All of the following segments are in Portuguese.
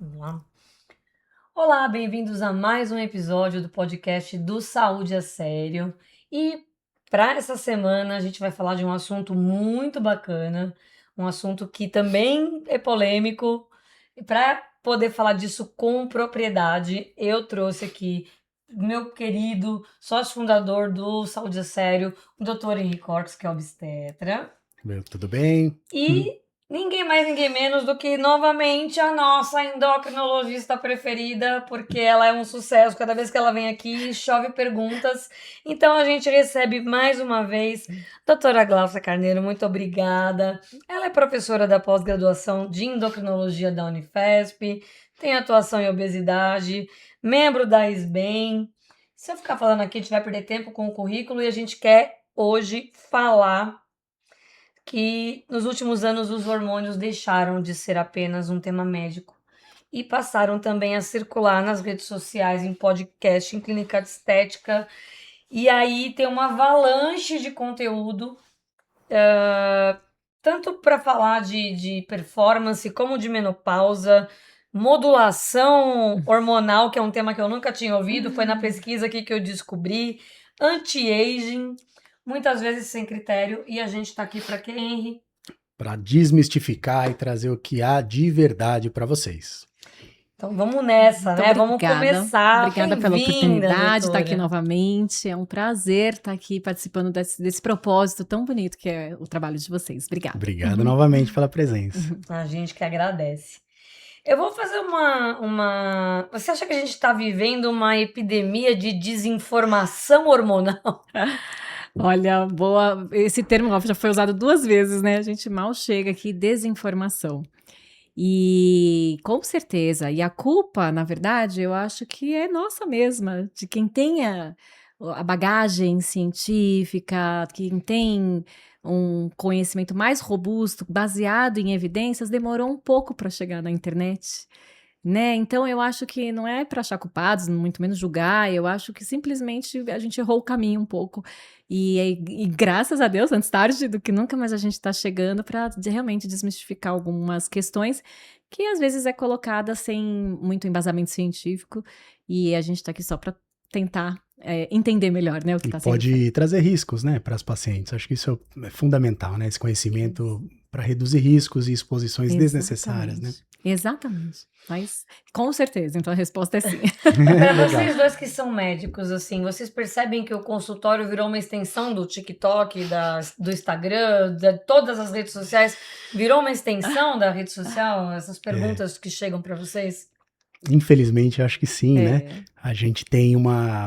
Vamos lá. Olá, bem-vindos a mais um episódio do podcast do Saúde a Sério. E para essa semana a gente vai falar de um assunto muito bacana, um assunto que também é polêmico. E para poder falar disso com propriedade, eu trouxe aqui meu querido sócio fundador do Saúde a Sério, o Dr. Henrique Cortes, que é obstetra. Tudo bem? E ninguém mais, ninguém menos do que novamente a nossa endocrinologista preferida, porque ela é um sucesso. Cada vez que ela vem aqui, chove perguntas. Então a gente recebe mais uma vez doutora Glaucia Carneiro, muito obrigada. Ela é professora da pós-graduação de endocrinologia da Unifesp, tem atuação em obesidade, membro da SBEM. Se eu ficar falando aqui, a gente vai perder tempo com o currículo e a gente quer hoje falar que nos últimos anos os hormônios deixaram de ser apenas um tema médico e passaram também a circular nas redes sociais, em podcast, em clínica de estética. E aí tem uma avalanche de conteúdo, tanto para falar de performance como de menopausa, modulação hormonal, que é um tema que eu nunca tinha ouvido, foi na pesquisa aqui que eu descobri, anti-aging, muitas vezes sem critério, e a gente está aqui para quê, Henry? Para desmistificar e trazer o que há de verdade para vocês. Então vamos nessa, Muito né? Vamos obrigada. começar. Obrigada pela Bem-vinda, oportunidade de estar aqui doutora. novamente. É um prazer estar aqui participando desse propósito tão bonito que é o trabalho de vocês. Obrigada. Obrigado novamente pela presença. A gente que agradece. Eu vou fazer uma... Você acha que a gente está vivendo uma epidemia de desinformação hormonal? Olha, boa. Esse termo já foi usado 2 vezes, né? A gente mal chega aqui, desinformação. E com certeza, e a culpa, na verdade, eu acho que é nossa mesma, de quem tem a bagagem científica, quem tem um conhecimento mais robusto, baseado em evidências, demorou um pouco para chegar na internet, né? Então eu acho que não é para achar culpados, muito menos julgar, eu acho que simplesmente a gente errou o caminho um pouco. E graças a Deus, antes tarde do que nunca, mas a gente está chegando para realmente desmistificar algumas questões que às vezes é colocada sem muito embasamento científico, e a gente está aqui só para tentar entender melhor, né, o que E está sendo feito. pode trazer riscos, né, para as pacientes. Acho que isso é fundamental, né, esse conhecimento para reduzir riscos e exposições desnecessárias, né? Exatamente. Mas com certeza, então a resposta é sim. Para Legal. vocês dois que são médicos, assim, vocês percebem que o consultório virou uma extensão do TikTok, do Instagram, de todas as redes sociais? Virou uma extensão da rede social? Essas perguntas que chegam para vocês? Infelizmente, acho que sim, né? É, A gente tem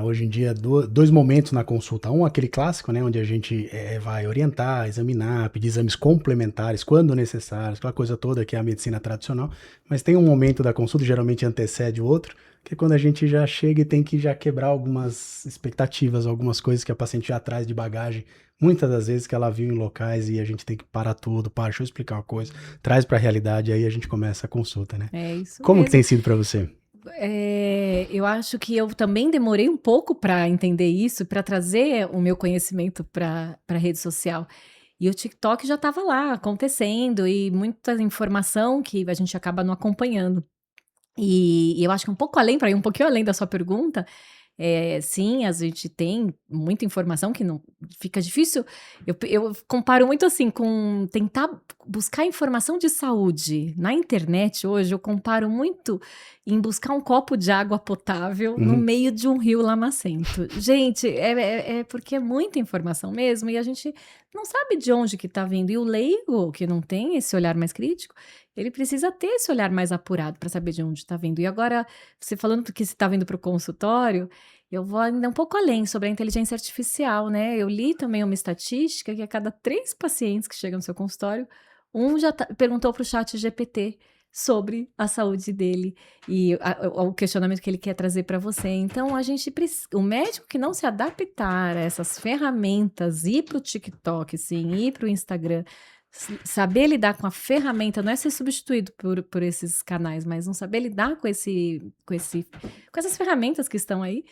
hoje em dia, dois momentos na consulta. Um, aquele clássico, né? Onde a gente vai orientar, examinar, pedir exames complementares, quando necessários, aquela coisa toda que é a medicina tradicional. Mas tem um momento da consulta, geralmente antecede o outro, que é quando a gente já chega e tem que já quebrar algumas expectativas, algumas coisas que a paciente já traz de bagagem, muitas das vezes que ela viu em locais e a gente tem que parar tudo, deixa eu explicar uma coisa, traz para a realidade, aí a gente começa a consulta, né? é isso Como que mesmo. tem sido para você? Eu acho que eu também demorei um pouco para entender isso, para trazer o meu conhecimento para a rede social. E o TikTok já estava lá acontecendo, e muita informação que a gente acaba não acompanhando. E eu acho que um pouco além, para ir um pouquinho além da sua pergunta, sim, a gente tem muita informação que não fica difícil. Eu comparo muito assim com tentar buscar informação de saúde na internet hoje. Eu comparo muito em buscar um copo de água potável no meio de um rio lamacento. Gente, é porque é muita informação mesmo, e a gente não sabe de onde que está vindo. E o leigo, que não tem esse olhar mais crítico, ele precisa ter esse olhar mais apurado para saber de onde está vindo. E agora, você falando que você está vindo para o consultório, eu vou ainda um pouco além sobre a inteligência artificial, né? Eu li também uma estatística que a cada 3 pacientes que chegam no seu consultório, um já perguntou para o chat GPT sobre a saúde dele e o questionamento que ele quer trazer para você. Então, o médico que não se adaptar a essas ferramentas, ir para o TikTok, sim, ir para o Instagram, saber lidar com a ferramenta, não é ser substituído por esses canais, mas não saber lidar com essas ferramentas que estão aí,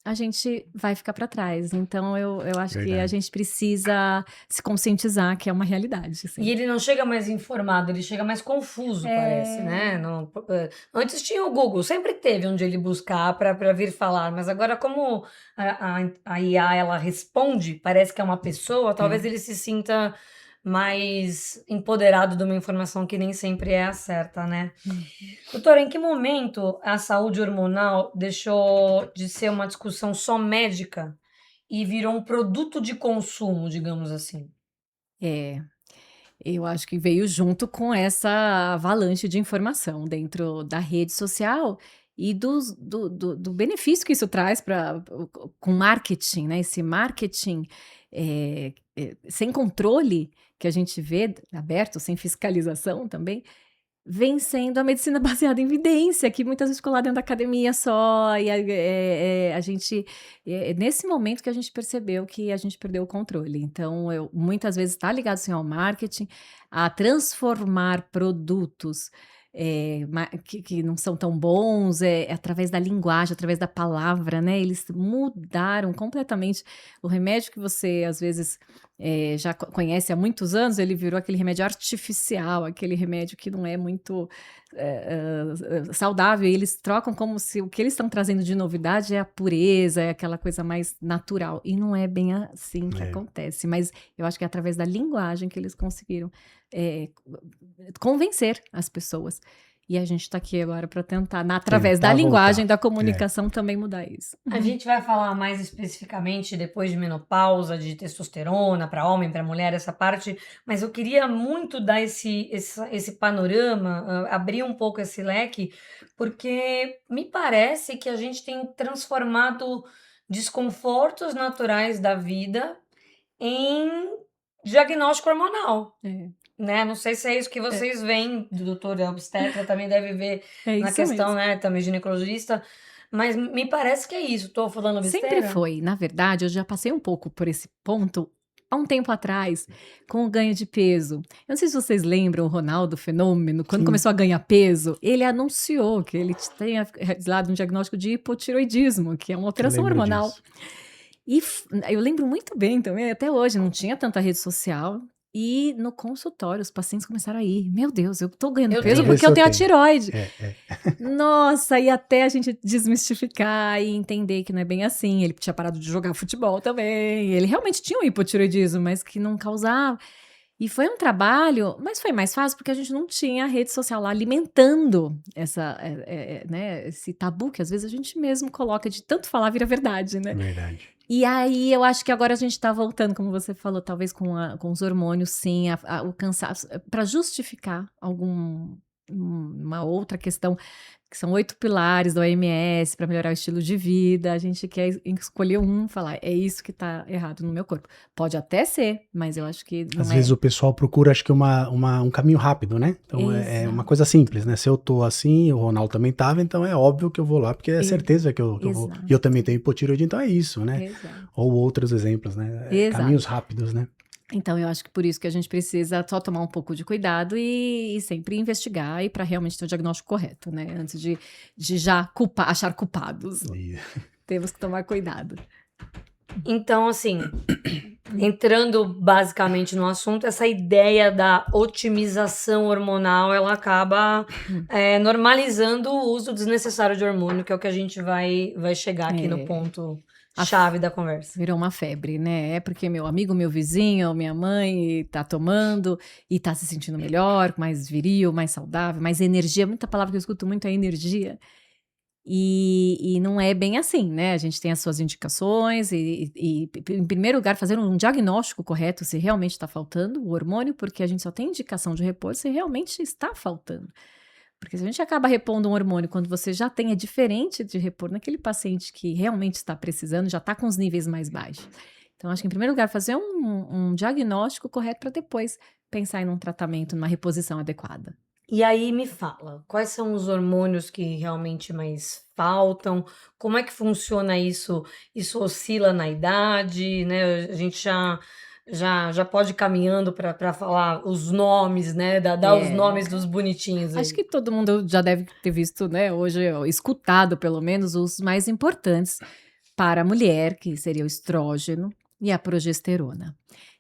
a gente vai ficar para trás. Então, eu acho que a Verdade. gente precisa se conscientizar que é uma realidade, assim. E ele não chega mais informado, ele chega mais confuso, parece, né? Antes tinha o Google, sempre teve onde ele buscar para vir falar, mas agora como a IA ela responde, parece que é uma pessoa, talvez ele se sinta mais empoderado de uma informação que nem sempre é a certa, né? Doutora, em que momento a saúde hormonal deixou de ser uma discussão só médica e virou um produto de consumo, digamos assim? É, eu acho que veio junto com essa avalanche de informação dentro da rede social e do benefício que isso traz para com marketing, né? Esse marketing sem controle que a gente vê aberto, sem fiscalização também, vem sendo a medicina baseada em evidência, que muitas vezes ficou lá dentro da academia só, e a gente é nesse momento que a gente percebeu que a gente perdeu o controle. Então, muitas vezes está ligado assim, ao marketing, a transformar produtos que não são tão bons, através da linguagem, através da palavra, né? Eles mudaram completamente o remédio que você, às vezes, já conhece há muitos anos, ele virou aquele remédio artificial, aquele remédio que não é muito saudável, e eles trocam como se o que eles estão trazendo de novidade é a pureza, é aquela coisa mais natural, e não é bem assim que acontece, mas eu acho que é através da linguagem que eles conseguiram convencer as pessoas. E a gente está aqui agora para tentar, através da linguagem, da comunicação, também mudar isso. A gente vai falar mais especificamente depois de menopausa, de testosterona, para homem, para mulher, essa parte, mas eu queria muito dar esse panorama, abrir um pouco esse leque, porque me parece que a gente tem transformado desconfortos naturais da vida em diagnóstico hormonal. Né? Não sei se é isso que vocês veem, do doutor obstetra também deve ver na questão, né, também ginecologista, mas me parece que é isso. Estou falando besteira? Sempre foi. Na verdade, eu já passei um pouco por esse ponto há um tempo atrás, com o ganho de peso. Eu não sei se vocês lembram o Ronaldo Fenômeno, quando começou a ganhar peso, ele anunciou que ele tinha realizado um diagnóstico de hipotiroidismo, que é uma alteração hormonal. Disso. E eu lembro muito bem também, até hoje, não tinha tanta rede social. E no consultório, os pacientes começaram a ir. Meu Deus, eu tô ganhando peso porque eu tenho a tireoide. Nossa, e até a gente desmistificar e entender que não é bem assim. Ele tinha parado de jogar futebol também. Ele realmente tinha um hipotireoidismo, mas que não causava. E foi um trabalho, mas foi mais fácil porque a gente não tinha rede social lá alimentando né, esse tabu que às vezes a gente mesmo coloca de tanto falar vira verdade, né? Verdade. E aí eu acho que agora a gente está voltando, como você falou, talvez com os hormônios, sim, o cansaço, para justificar uma outra questão, que são 8 pilares da OMS para melhorar o estilo de vida. A gente quer escolher falar, é isso que está errado no meu corpo. Pode até ser, mas eu acho que não Às vezes o pessoal procura, acho que um caminho rápido, né? Então é uma coisa simples, né? Se eu tô assim, o Ronaldo também tava, então é óbvio que eu vou lá, porque é certeza que eu vou. E eu também tenho hipotireoide, então é isso, né? Exato. Ou outros exemplos, né? Caminhos rápidos, né? Então, eu acho que por isso que a gente precisa só tomar um pouco de cuidado e sempre investigar e para realmente ter o diagnóstico correto, né? Antes de já achar culpados. Temos que tomar cuidado. Então, assim, entrando basicamente no assunto, essa ideia da otimização hormonal, ela acaba normalizando o uso desnecessário de hormônio, que é o que a gente vai chegar aqui no ponto chave da conversa. Virou uma febre, né? É porque meu amigo, meu vizinho, minha mãe tá tomando e tá se sentindo melhor, mais viril, mais saudável, mais energia. Muita palavra que eu escuto muito é energia. E não é bem assim, né? A gente tem as suas indicações e em primeiro lugar, fazer um diagnóstico correto se realmente está faltando o hormônio, porque a gente só tem indicação de repor se realmente está faltando. Porque se a gente acaba repondo um hormônio quando você já tem, é diferente de repor naquele paciente que realmente está precisando, já está com os níveis mais baixos. Então, acho que em primeiro lugar, fazer um diagnóstico correto para depois pensar em um tratamento, numa reposição adequada. E aí me fala, quais são os hormônios que realmente mais faltam? Como é que funciona isso? Isso oscila na idade, né? A gente já pode ir caminhando para falar os nomes, né? Dar os nomes dos bonitinhos aí. Acho que todo mundo já deve ter visto, né? Hoje, escutado pelo menos os mais importantes para a mulher, que seria o estrógeno, e a progesterona.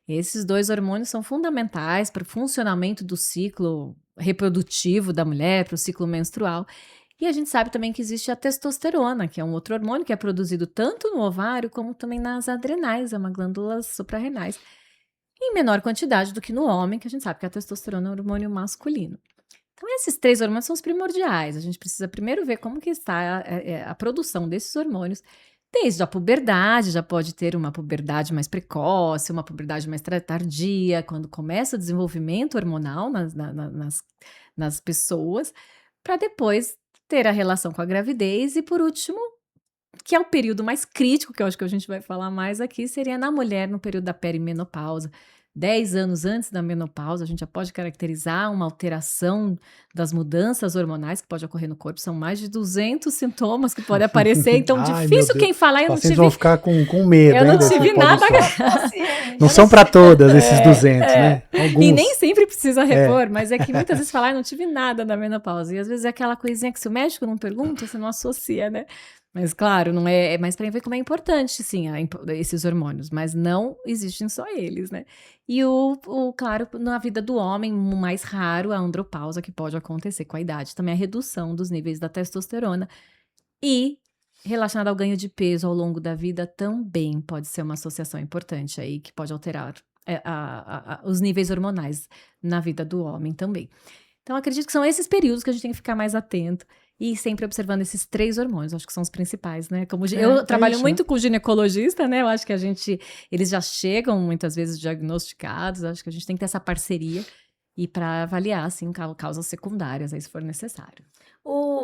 Esses 2 hormônios são fundamentais para o funcionamento do ciclo reprodutivo da mulher, para o ciclo menstrual. E a gente sabe também que existe a testosterona, que é um outro hormônio que é produzido tanto no ovário como também nas adrenais, é uma glândula suprarrenais, em menor quantidade do que no homem, que a gente sabe que a testosterona é um hormônio masculino. Então, esses 3 hormônios são os primordiais. A gente precisa primeiro ver como que está a produção desses hormônios. Desde a puberdade, já pode ter uma puberdade mais precoce, uma puberdade mais tardia, quando começa o desenvolvimento hormonal nas pessoas, para depois ter a relação com a gravidez e, por último, que é o período mais crítico, que eu acho que a gente vai falar mais aqui, seria na mulher no período da perimenopausa. 10 anos antes da menopausa, a gente já pode caracterizar uma alteração das mudanças hormonais que pode ocorrer no corpo. São mais de 200 sintomas que podem aparecer, então Ai, meu difícil Deus. quem falar, Os eu não pacientes tive, vão ficar com medo, eu não hein, desse tive nada. pós-operatório. Não são para todas esses 200, né? Alguns. E nem sempre precisa repor, mas é que muitas vezes falar, eu não tive nada da menopausa. E às vezes é aquela coisinha que se o médico não pergunta, você não associa, né? Mas claro, não é mais para ver como é importante, sim, esses hormônios, mas não existem só eles, né? E claro, na vida do homem, o mais raro, a andropausa, que pode acontecer com a idade, também a redução dos níveis da testosterona. E relacionado ao ganho de peso ao longo da vida também pode ser uma associação importante aí, que pode alterar os níveis hormonais na vida do homem também. Então, acredito que são esses períodos que a gente tem que ficar mais atento e sempre observando esses 3 hormônios, acho que são os principais, né? Como eu trabalho isso, muito com ginecologista, né? Eu acho que eles já chegam muitas vezes diagnosticados, acho que a gente tem que ter essa parceria e para avaliar, assim, causas secundárias, aí se for necessário.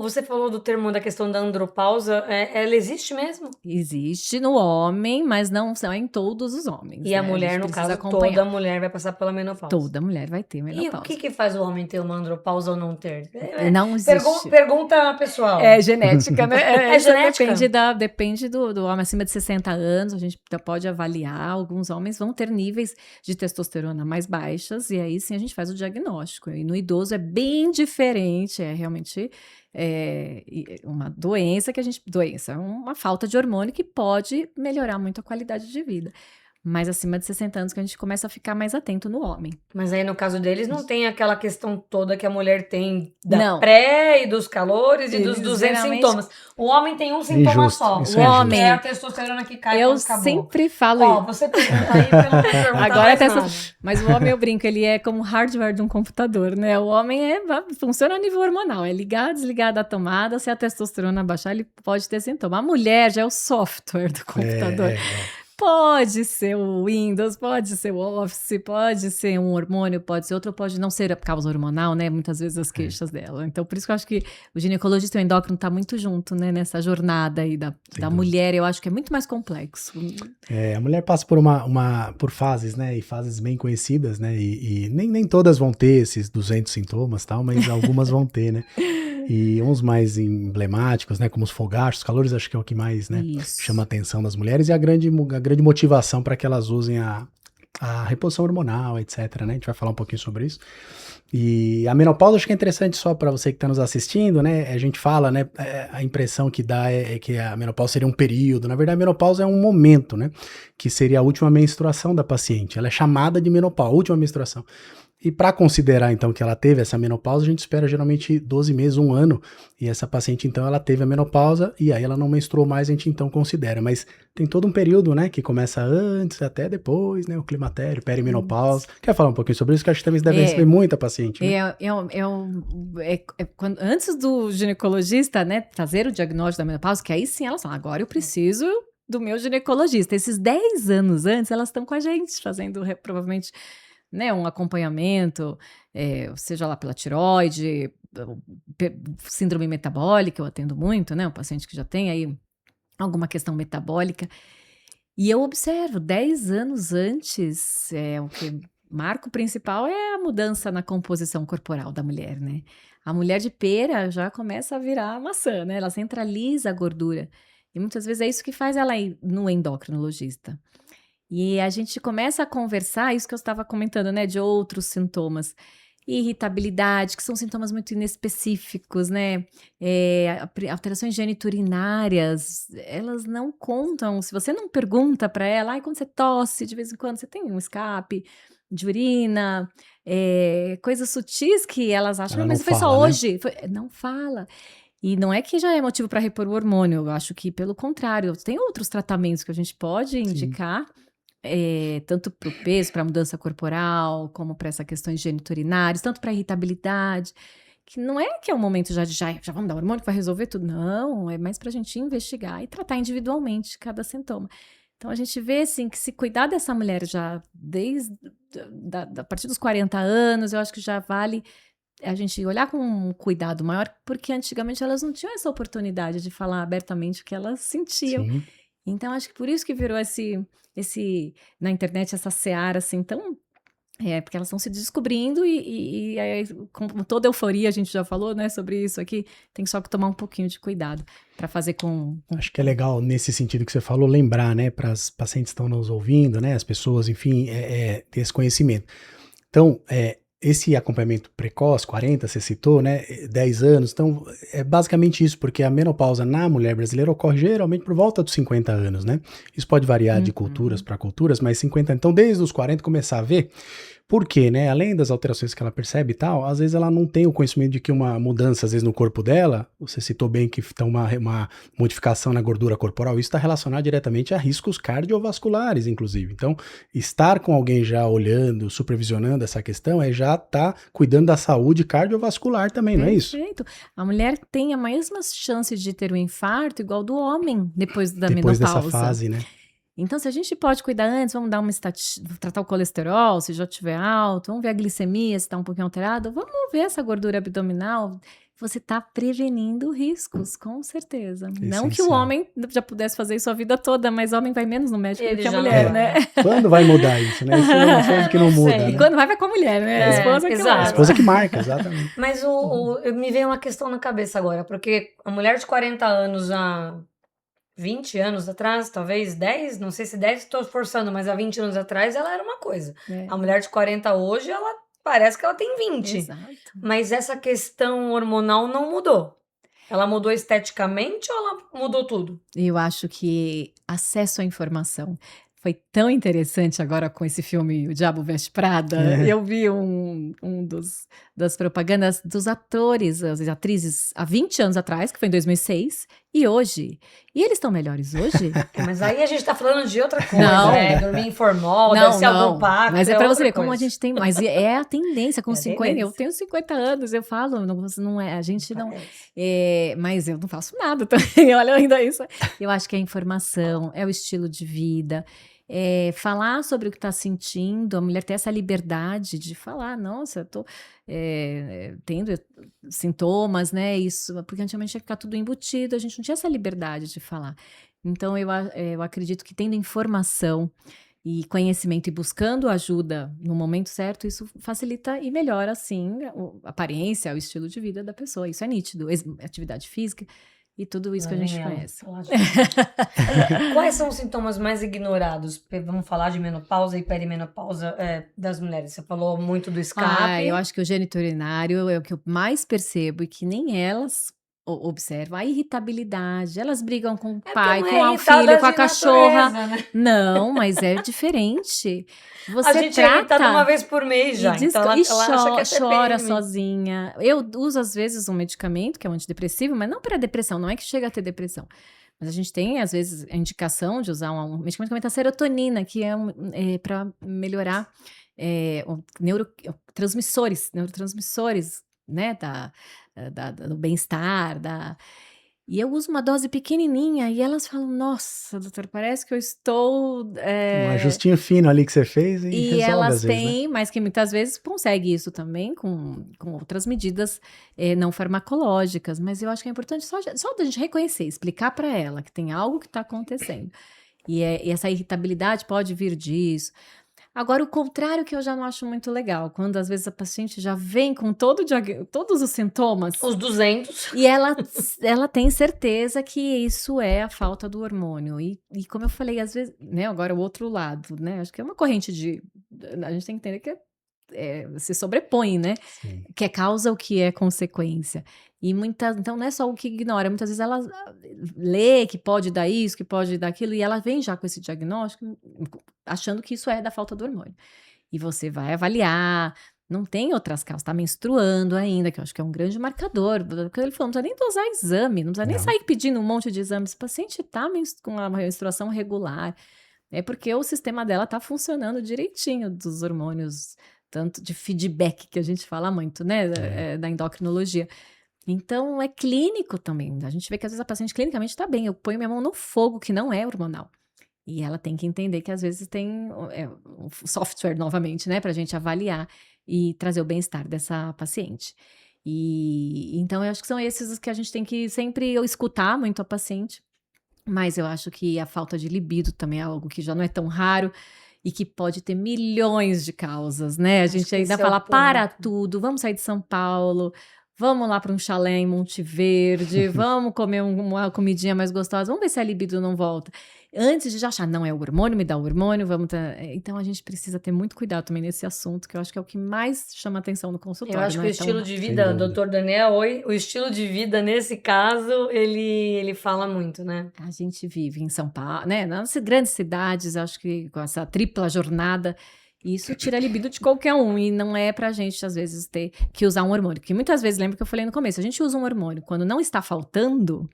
Você falou do termo da questão da andropausa, ela existe mesmo? Existe no homem, mas não são em todos os homens. E a né? mulher, gente no precisa caso, acompanhar. toda mulher vai passar pela menopausa. Toda mulher vai ter E menopausa. o que faz o homem ter uma andropausa ou não ter? Não existe. Pergunta pessoal. É genética, né? É genética? Depende do homem acima de 60 anos, a gente pode avaliar. Alguns homens vão ter níveis de testosterona mais baixas, e aí sim a gente faz o diagnóstico. E no idoso é bem diferente, é realmente uma doença uma falta de hormônio que pode melhorar muito a qualidade de vida. Mas acima de 60 anos que a gente começa a ficar mais atento no homem. Mas aí no caso deles não tem aquela questão toda que a mulher tem Não. pré e dos calores e dos Eles 200 geralmente- sintomas. O homem tem um sintoma Injusto, só. isso O é homem injusto. é a testosterona que cai Eu quando acabou. sempre falo Ó, isso. você pergunta aí pra eu não perguntar Agora mais até nada. Mas o homem, eu brinco, ele é como o hardware de um computador, né? O homem funciona a nível hormonal, é ligar, desligar da tomada, se a testosterona baixar, ele pode ter sintoma. A mulher já é o software do computador. Pode ser o Windows, pode ser o Office, pode ser um hormônio, pode ser outro, pode não ser a causa hormonal, né? Muitas vezes as queixas dela. Então, por isso que eu acho que o ginecologista e o endócrino tá muito junto, né? Nessa jornada aí da mulher, eu acho que é muito mais complexo. A mulher passa por fases, né? E fases bem conhecidas, né? E nem todas vão ter esses 200 sintomas e tal, mas algumas vão ter, né? E uns mais emblemáticos, né? Como os fogachos, os calores, acho que é o que mais, né? Isso. Chama a atenção das mulheres e a grande motivação para que elas usem a reposição hormonal, etc, né? A gente vai falar um pouquinho sobre isso. E a menopausa, acho que é interessante só para você que está nos assistindo, né? A gente fala, né? A impressão que dá é que a menopausa seria um período. Na verdade, a menopausa é um momento, né? Que seria a última menstruação da paciente. Ela é chamada de menopausa, última menstruação. E para considerar, então, que ela teve essa menopausa, a gente espera geralmente 12 meses, 1 ano. E essa paciente, então, ela teve a menopausa e aí ela não menstruou mais, a gente, então, considera. Mas tem todo um período, né, que começa antes, até depois, né, o climatério, perimenopausa. Quer falar um pouquinho sobre isso? Que acho que também deve receber muita paciente, né? Antes do ginecologista, né, fazer o diagnóstico da menopausa, que aí sim elas falam, agora eu preciso do meu ginecologista. Esses 10 anos antes, elas estão com a gente, fazendo provavelmente... né, um acompanhamento, seja lá pela tireoide, síndrome metabólica, eu atendo muito, né, um paciente que já tem aí alguma questão metabólica, e eu observo, 10 anos antes, o que marco principal é a mudança na composição corporal da mulher, né, a mulher de pera já começa a virar maçã, né, ela centraliza a gordura, e muitas vezes é isso que faz ela ir no endocrinologista. E a gente começa a conversar, isso que eu estava comentando, né, de outros sintomas. irritabilidade, que são sintomas muito inespecíficos, né? Alterações geniturinárias, elas não contam. Se você não pergunta para ela, ai, quando você tosse, de vez em quando você tem um escape de urina, coisas sutis que elas acham, Ela não mas foi só fala, né? hoje. Não fala. E não é que já é motivo para repor o hormônio, eu acho que pelo contrário, tem outros tratamentos que a gente pode indicar, tanto para o peso, para a mudança corporal, como para essa questões geniturinárias, tanto para irritabilidade, que não é que é o momento já vamos dar hormônio que vai resolver tudo, não, é mais para a gente investigar e tratar individualmente cada sintoma. Então a gente vê assim que se cuidar dessa mulher já desde a partir dos 40 anos, eu acho que já vale a gente olhar com um cuidado maior, porque antigamente elas não tinham essa oportunidade de falar abertamente o que elas sentiam. Sim. Então, acho que por isso que virou na internet, essa seara assim tão. Porque elas estão se descobrindo e aí, com toda euforia, a gente já falou, né, sobre isso aqui, tem só que tomar um pouquinho de cuidado para fazer com. Acho que é legal, nesse sentido que você falou, lembrar, né, para as pacientes que estão nos ouvindo, né, as pessoas, enfim, ter esse conhecimento. Então, esse acompanhamento precoce, 40, você citou, né, 10 anos, então é basicamente isso, porque a menopausa na mulher brasileira ocorre geralmente por volta dos 50 anos, né? Isso pode variar de culturas para culturas, mas 50, então desde os 40 começar a ver. Por quê, né? Além das alterações que ela percebe e tal, às vezes ela não tem o conhecimento de que uma mudança, às vezes, no corpo dela, você citou bem que está uma modificação na gordura corporal, isso está relacionado diretamente a riscos cardiovasculares, inclusive. Então, estar com alguém já olhando, supervisionando essa questão, já tá cuidando da saúde cardiovascular também, não é isso? Perfeito. A mulher tem a mesma chance de ter um infarto igual do homem depois da Depois menopausa. dessa fase, né? Então, se a gente pode cuidar antes, vamos dar tratar o colesterol, se já estiver alto, vamos ver a glicemia, se está um pouquinho alterado, vamos ver essa gordura abdominal. Você está prevenindo riscos, com certeza. Não que o homem já pudesse fazer isso a vida toda, mas o homem vai menos no médico do que a mulher, né? Quando vai mudar isso, né? Isso é uma coisa que não muda, né? E quando vai com a mulher, né? A esposa que exato. A esposa que marca, exatamente. Mas me veio uma questão na cabeça agora, porque a mulher de 40 anos há 20 anos atrás, talvez 10, não sei se 10 estou forçando, mas há 20 anos atrás ela era uma coisa. A mulher de 40 hoje, ela parece que ela tem 20. Exato. Mas essa questão hormonal não mudou. Ela mudou esteticamente ou ela mudou tudo? Eu acho que acesso à informação foi tão interessante agora com esse filme O Diabo Veste Prada. Eu vi das propagandas dos atores, as atrizes há 20 anos atrás, que foi em 2006, e hoje. E eles estão melhores hoje? Mas aí a gente tá falando de outra coisa, Não. né? Dormir em formol, deve ser algum pacto. Mas é pra você ver como a coisa. gente tem. Mas é a tendência com É a 50. tendência. Eu tenho 50 anos, eu falo, não é. A gente não. Parece. Mas eu não faço nada também. Olha ainda isso. Eu acho que é a informação, é o estilo de vida. Falar sobre o que está sentindo, a mulher ter essa liberdade de falar, nossa, eu tô tendo sintomas, né? Isso, porque antigamente tinha que ficar tudo embutido, a gente não tinha essa liberdade de falar. Então, eu acredito que tendo informação e conhecimento e buscando ajuda no momento certo, isso facilita e melhora, assim, a aparência, o estilo de vida da pessoa. Isso é nítido, atividade física. E tudo isso que a gente conhece. Quais são os sintomas mais ignorados? Vamos falar de menopausa e perimenopausa das mulheres. Você falou muito do escape. Eu acho que o geniturinário é o que eu mais percebo e que nem elas observam. A irritabilidade. Elas brigam com o pai, com o filho, com a cachorra. Né? Não, mas é diferente. Você a gente é irritada uma vez por mês já. Então ela acha que é chora sozinha. Eu uso, às vezes, um medicamento, que é um antidepressivo, mas não para depressão, não é que chega a ter depressão. Mas a gente tem, às vezes, a indicação de usar um medicamento que aumenta a serotonina, que é para melhorar neurotransmissores, né, do bem-estar, E eu uso uma dose pequenininha e elas falam, nossa, doutor, parece que eu estou... Um ajustinho fino ali que você fez e resolve elas às vezes, têm, né? mas que muitas vezes consegue isso também com outras medidas não farmacológicas. Mas eu acho que é importante só da gente reconhecer, explicar para ela que tem algo que está acontecendo. E essa irritabilidade pode vir disso. Agora, o contrário que eu já não acho muito legal, quando às vezes a paciente já vem com todos os sintomas. Os 200. E ela tem certeza que isso é a falta do hormônio. E como eu falei, às vezes, né, agora o outro lado, né? Acho que é uma corrente a gente tem que entender que se sobrepõem, né? Sim. Que é causa o que é consequência. Então não é só o que ignora, muitas vezes ela lê que pode dar isso, que pode dar aquilo, e ela vem já com esse diagnóstico, achando que isso é da falta do hormônio. E você vai avaliar, não tem outras causas, tá menstruando ainda, que eu acho que é um grande marcador, porque ele falou, não precisa nem dosar exame, não precisa nem Não. sair pedindo um monte de exames, o paciente tá com a menstruação regular, é porque o sistema dela tá funcionando direitinho dos hormônios, tanto de feedback que a gente fala muito, né, da endocrinologia. Então, é clínico também. A gente vê que às vezes a paciente clinicamente está bem. Eu ponho minha mão no fogo, que não é hormonal. E ela tem que entender que às vezes tem um software novamente, né, para a gente avaliar e trazer o bem-estar dessa paciente. E então eu acho que são esses os que a gente tem que sempre escutar muito a paciente. Mas eu acho que a falta de libido também é algo que já não é tão raro e que pode ter milhões de causas, né? A Acho gente que ainda esse é o fala, ponto. para tudo, vamos sair de São Paulo, vamos lá para um chalé em Monte Verde, vamos comer uma comidinha mais gostosa, vamos ver se a libido não volta. Antes de já achar, não, é o hormônio, me dá o hormônio, Então a gente precisa ter muito cuidado também nesse assunto, que eu acho que é o que mais chama atenção no consultório. Eu acho não que o é tão- estilo de Sem vida, dúvida. doutor Daniel, o estilo de vida nesse caso, ele fala muito, né? A gente vive em São Paulo, né? Nas grandes cidades, acho que com essa tripla jornada, isso tira a libido de qualquer um. E não é pra gente, às vezes, ter que usar um hormônio. Porque muitas vezes, lembra que eu falei no começo, a gente usa um hormônio quando não está faltando,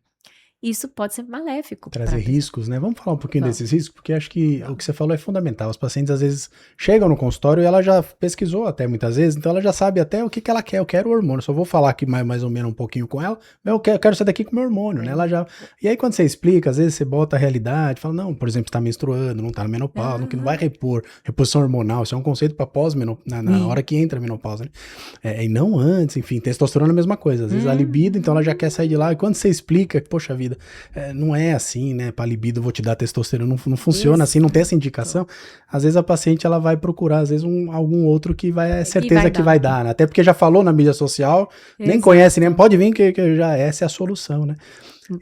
isso pode ser maléfico. Trazer riscos, né? Vamos falar um pouquinho Vamos. desses riscos, porque acho que o que você falou é fundamental. Os pacientes, às vezes, chegam no consultório e ela já pesquisou até muitas vezes, então ela já sabe até o que ela quer. Eu quero o hormônio, só vou falar aqui mais ou menos um pouquinho com ela, mas eu quero sair daqui com o meu hormônio, né? Ela já... E aí, quando você explica, às vezes você bota a realidade, fala, não, por exemplo, você tá menstruando, não tá na menopausa, que não vai repor, reposição hormonal, isso é um conceito para pós-menopausa, na hora que entra a menopausa, né? E não antes, enfim, testosterona é a mesma coisa. Às vezes a libido, então ela já quer sair de lá, e quando você explica, poxa vida, não é assim, né? Para libido eu vou te dar testosterona, não funciona assim, não tem essa indicação. Às vezes a paciente ela vai procurar, às vezes algum outro que vai, certeza que vai dar, né? Até porque já falou na mídia social, nem Exato. conhece, nem pode vir que já essa é a solução, né?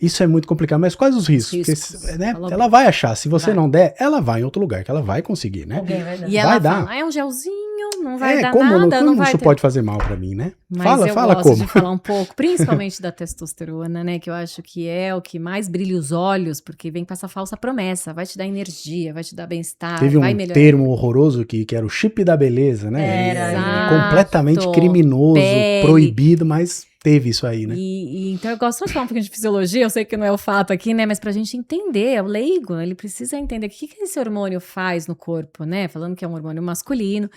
Isso é muito complicado, mas quais os riscos? Porque, né, Falou ela vai achar, se você Vai. não der, ela vai em outro lugar, que ela vai conseguir, né? Alguém vai dar. E ela Vai dar. fala, é um gelzinho, não vai dar como nada, não como vai isso ter... pode fazer mal pra mim, né? Mas eu fala gosto como. de falar um pouco, principalmente da testosterona, né? Que eu acho que é o que mais brilha os olhos, porque vem com essa falsa promessa, vai te dar energia, vai te dar bem-estar, Teve vai um melhorar. termo horroroso que era o chip da beleza, né? Era, Completamente exato. criminoso, Pele. proibido, mas teve isso aí, né? Então eu gosto de falar um pouquinho de fisiologia, eu sei que não é o fato aqui, né? Mas pra gente entender, o leigo, ele precisa entender o que esse hormônio faz no corpo, né? Falando que é um hormônio masculino.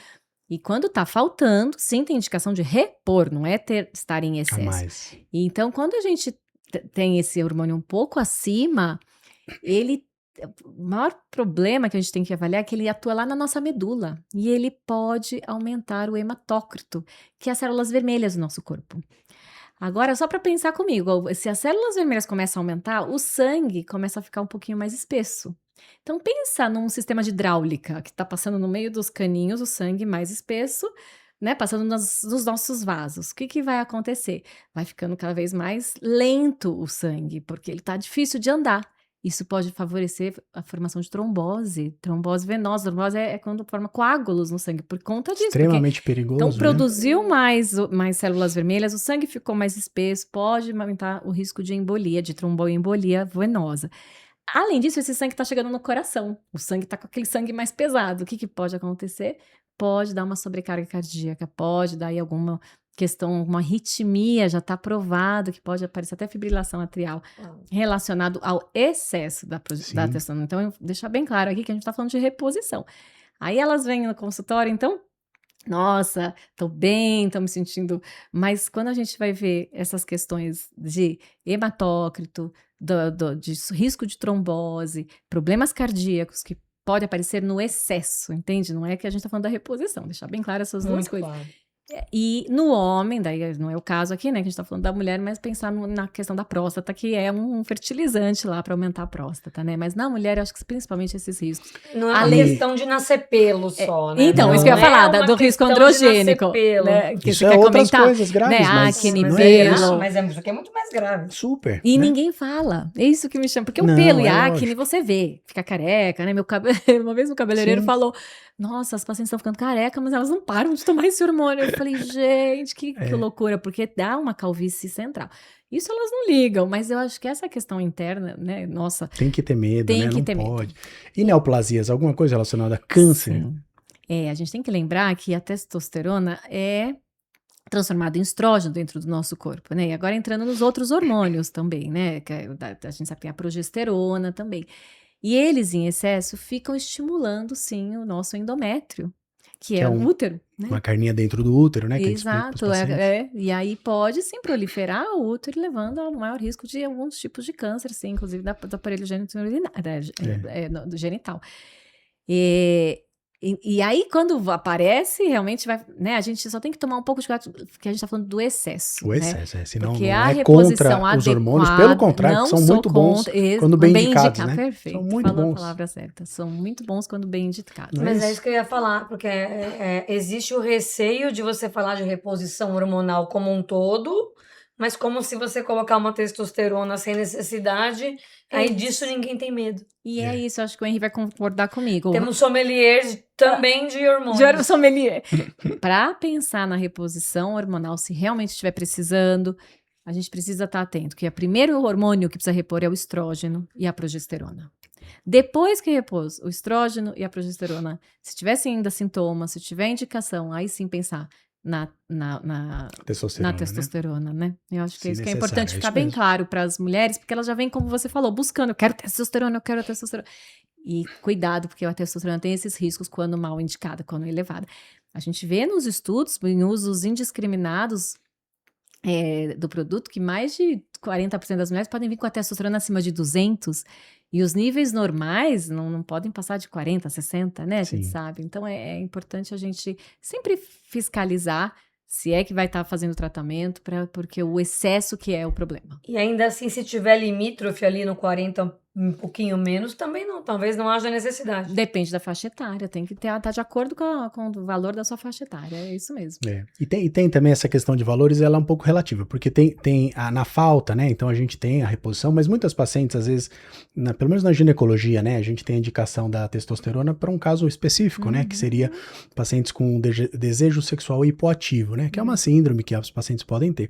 E quando tá faltando, sim, tem indicação de repor, não é estar em A excesso. mais. E então, quando a gente tem esse hormônio um pouco acima, o maior problema que a gente tem que avaliar é que ele atua lá na nossa medula. E ele pode aumentar o hematócrito, que é as células vermelhas do nosso corpo. Agora, só para pensar comigo, se as células vermelhas começam a aumentar, o sangue começa a ficar um pouquinho mais espesso. Então, pensa num sistema de hidráulica, que está passando no meio dos caninhos o sangue mais espesso, né, passando nos nossos vasos. O que vai acontecer? Vai ficando cada vez mais lento o sangue, porque ele está difícil de andar. Isso pode favorecer a formação de trombose venosa. Trombose é quando forma coágulos no sangue, por conta disso. Extremamente perigoso, Então, né? produziu mais células vermelhas, o sangue ficou mais espesso, pode aumentar o risco de embolia, de tromboembolia venosa. Além disso, esse sangue está chegando no coração. O sangue está com aquele sangue mais pesado. O que pode acontecer? Pode dar uma sobrecarga cardíaca, pode dar aí alguma questão, uma arritmia, já está provado que pode aparecer até fibrilação atrial relacionado ao excesso da testosterona. Então, deixar bem claro aqui que a gente está falando de reposição. Aí elas vêm no consultório, então, nossa, tô bem, tô me sentindo... Mas quando a gente vai ver essas questões de hematócrito, de risco de trombose, problemas cardíacos que pode aparecer no excesso, entende? Não é que a gente tá falando da reposição, deixar bem claro essas duas coisas. Claro. E no homem, daí não é o caso aqui, né, que a gente tá falando da mulher, mas pensar na questão da próstata, que é um fertilizante lá para aumentar a próstata, né? Mas na mulher, eu acho que principalmente esses riscos. Não é uma questão de nascer pelo só, né? Então, Não, isso que eu ia Não falar, é uma do risco questão de nascer androgênico. pelo. Né? Que Isso você é quer outras comentar, coisas graves, né? mas Acne, não é pelo. isso. Não, mas isso aqui é muito mais grave. Super. E né? ninguém fala. É isso que me chama. Porque o Não, pelo e é a acne lógico. você vê. Fica careca, né? Uma vez o cabeleireiro Sim. falou: nossa, as pacientes estão ficando careca, mas elas não param de tomar esse hormônio. Eu falei, gente, que loucura, porque dá uma calvície central. Isso elas não ligam, mas eu acho que essa questão interna, né, nossa... Tem que ter medo, Tem né? que Não ter medo. pode. E neoplasias, alguma coisa relacionada a câncer? Sim. A gente tem que lembrar que a testosterona é transformada em estrógeno dentro do nosso corpo, né? E agora entrando nos outros hormônios também, né? Que a gente sabe que tem a progesterona também. E eles, em excesso, ficam estimulando, sim, o nosso endométrio, que é o útero, né? Uma carninha dentro do útero, né? Que Exato, e aí pode sim proliferar o útero, levando ao maior risco de alguns tipos de câncer, sim, inclusive do aparelho do genital. E aí, quando aparece, realmente vai, né? A gente só tem que tomar um pouco de cuidado, porque a gente está falando do excesso. O né? excesso, senão Porque não a é reposição contra os hormônios, pelo contrário, são muito bons quando bem indicados, né? Perfeito, São muito falou bons. a palavra certa. São muito bons quando bem indicados. Mas é isso que eu ia falar, porque existe o receio de você falar de reposição hormonal como um todo, mas como se você colocar uma testosterona sem necessidade, aí disso ninguém tem medo. E é isso, acho que o Henry vai concordar comigo. Temos sommeliers também de hormônios. De sommelier. Para pensar na reposição hormonal, se realmente estiver precisando, a gente precisa estar atento, que o primeiro hormônio que precisa repor é o estrógeno e a progesterona. Depois que repôs o estrógeno e a progesterona, se tivesse ainda sintomas, se tiver indicação, aí sim pensar na testosterona, né? Eu acho que é isso que é importante ficar bem claro para as mulheres, porque elas já vêm, como você falou, buscando, eu quero testosterona. E cuidado, porque a testosterona tem esses riscos quando mal indicada, quando elevada. A gente vê nos estudos, em usos indiscriminados do produto, que mais de 40% das mulheres podem vir com a testosterona acima de 200, e os níveis normais não podem passar de 40, 60, né? A gente sabe. Então, é importante a gente sempre fiscalizar se é que vai estar fazendo tratamento, porque o excesso que é o problema. E ainda assim, se tiver limítrofe ali no 40, um pouquinho menos, também não, talvez não haja necessidade. Depende da faixa etária, tem que estar de acordo com o valor da sua faixa etária, é isso mesmo. E tem também essa questão de valores, ela é um pouco relativa, porque tem na falta, né, então a gente tem a reposição, mas muitas pacientes, às vezes, pelo menos na ginecologia, né, a gente tem a indicação da testosterona para um caso específico, né, que seria pacientes com desejo sexual hipoativo, né, que é uma síndrome que os pacientes podem ter.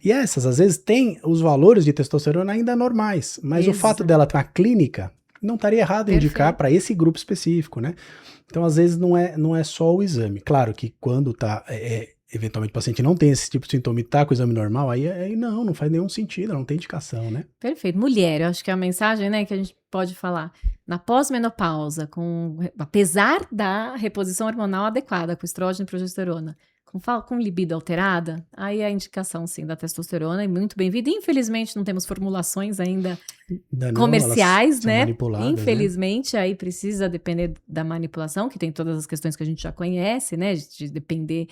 E essas, às vezes, têm os valores de testosterona ainda normais, mas o fato dela estar na clínica, não estaria errado indicar para esse grupo específico, né? Então, às vezes, não é só o exame. Claro que quando eventualmente o paciente não tem esse tipo de sintoma e tá com o exame normal, aí não faz nenhum sentido, não tem indicação, né? Perfeito. Mulher, eu acho que é a mensagem, né, que a gente pode falar. Na pós-menopausa, apesar da reposição hormonal adequada, com estrógeno e progesterona, com libido alterada, aí a indicação, sim, da testosterona é muito bem-vinda. Infelizmente, não temos formulações ainda comerciais, né? Infelizmente, aí precisa depender da manipulação, que tem todas as questões que a gente já conhece, né? De depender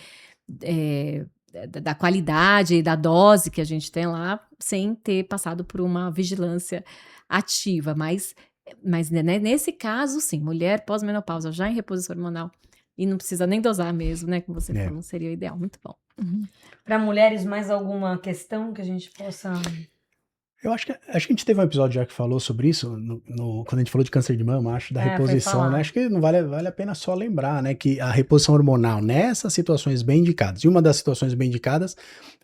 da qualidade e da dose que a gente tem lá, sem ter passado por uma vigilância ativa. Mas né, nesse caso, sim, mulher pós-menopausa, já em reposição hormonal, e não precisa nem dosar mesmo, né? Como você falou, seria o ideal. Muito bom. Para mulheres, mais alguma questão que a gente possa... Eu acho que a gente teve um episódio já que falou sobre isso, quando a gente falou de câncer de mama, acho, da reposição, né? Acho que não vale a pena só lembrar, né? Que a reposição hormonal, nessas situações bem indicadas, e uma das situações bem indicadas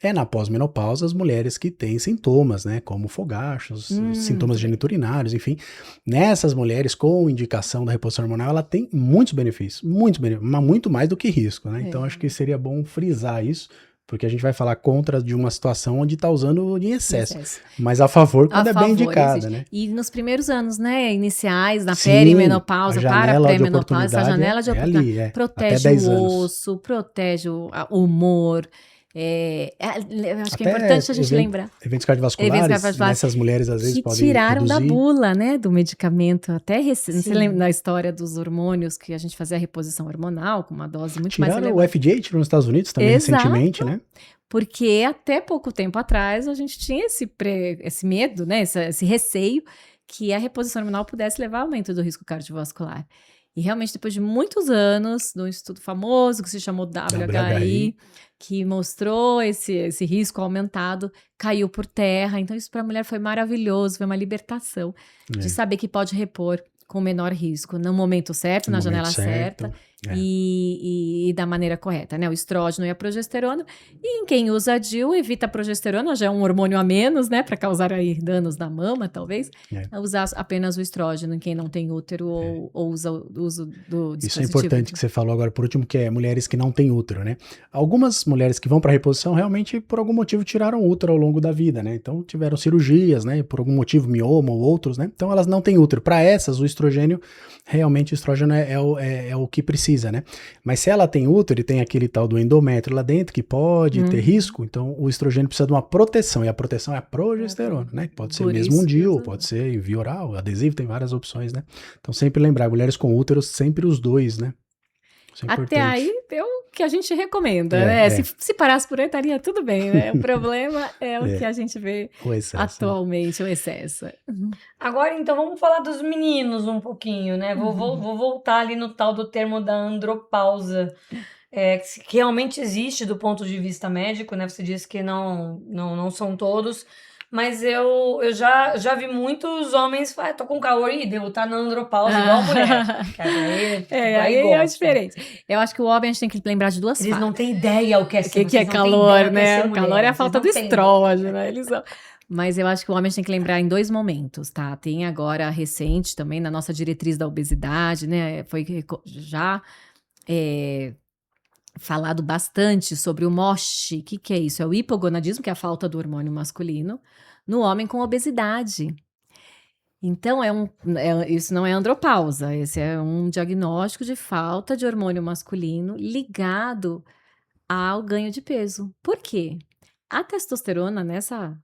é na pós-menopausa, as mulheres que têm sintomas, né? Como fogachos, sintomas geniturinários, enfim. Nessas mulheres com indicação da reposição hormonal, ela tem muitos benefícios, mas muito mais do que risco, né? Então, acho que seria bom frisar isso, porque a gente vai falar contra de uma situação onde está usando em excesso, mas a favor quando é bem indicada, né? E nos primeiros anos, né, iniciais, na perimenopausa, para a pré-menopausa, essa janela de oportunidade protege o osso, protege o humor. Acho que é importante a gente lembrar. Eventos cardiovasculares, nessas mulheres às vezes que podem tiraram reduzir. Da bula, né, do medicamento, até recente. Você lembra da história dos hormônios, que a gente fazia a reposição hormonal com uma dose muito mais elevada? O FDA tirou nos Estados Unidos também recentemente, né? Porque até pouco tempo atrás a gente tinha esse medo, né, esse receio que a reposição hormonal pudesse levar ao aumento do risco cardiovascular. E realmente, depois de muitos anos, de um estudo famoso que se chamou WHI, que mostrou esse risco aumentado, caiu por terra. Então, isso para a mulher foi maravilhoso, foi uma libertação de saber que pode repor com menor risco, no momento certo, na janela certa. e da maneira correta, né? O estrógeno e a progesterona. E em quem usa a DIU, evita a progesterona, já é um hormônio a menos, né? Para causar aí danos na mama, talvez. Usar apenas o estrógeno em quem não tem útero ou usa o uso do dispositivo. Isso é importante que você falou agora por último, que é mulheres que não têm útero, né? Algumas mulheres que vão para reposição realmente por algum motivo tiraram o útero ao longo da vida, né? Então tiveram cirurgias, né? Por algum motivo, mioma ou outros, né? Então elas não têm útero. Para essas, o estrogênio, realmente o estrógeno é o que precisa, né? Mas se ela tem útero e tem aquele tal do endométrio lá dentro que pode ter risco, então o estrogênio precisa de uma proteção, e a proteção é a progesterona, né? Pode ser mesmo um DIU, pode ser em via oral, adesivo, tem várias opções, né? Então sempre lembrar, mulheres com útero, sempre os dois, né? Isso é Até importante. aí é o que a gente recomenda, né? Se parasse por aí, estaria tudo bem, né? O problema é o que a gente vê atualmente, o excesso. Agora, então, vamos falar dos meninos um pouquinho, né? Vou voltar ali no tal do termo da andropausa, que realmente existe do ponto de vista médico, né? Você disse que não são todos, mas eu já vi muitos homens falar, tô com calor e devo estar na andropausa igual mulher. Aí é diferente. Eu acho que o homem a gente tem que lembrar de duas Eles fases. não têm ideia o que é ser. O que é calor, né? O calor é a falta do estrógeno, né? Mas eu acho que o homem a gente tem que lembrar em 2 momentos, tá? Tem agora recente também na nossa diretriz da obesidade, né? Foi já falado bastante sobre o MOSH. O que é isso? É o hipogonadismo, que é a falta do hormônio masculino, no homem com obesidade. Então, isso não é andropausa, esse é um diagnóstico de falta de hormônio masculino ligado ao ganho de peso. Por quê? A testosterona, nessa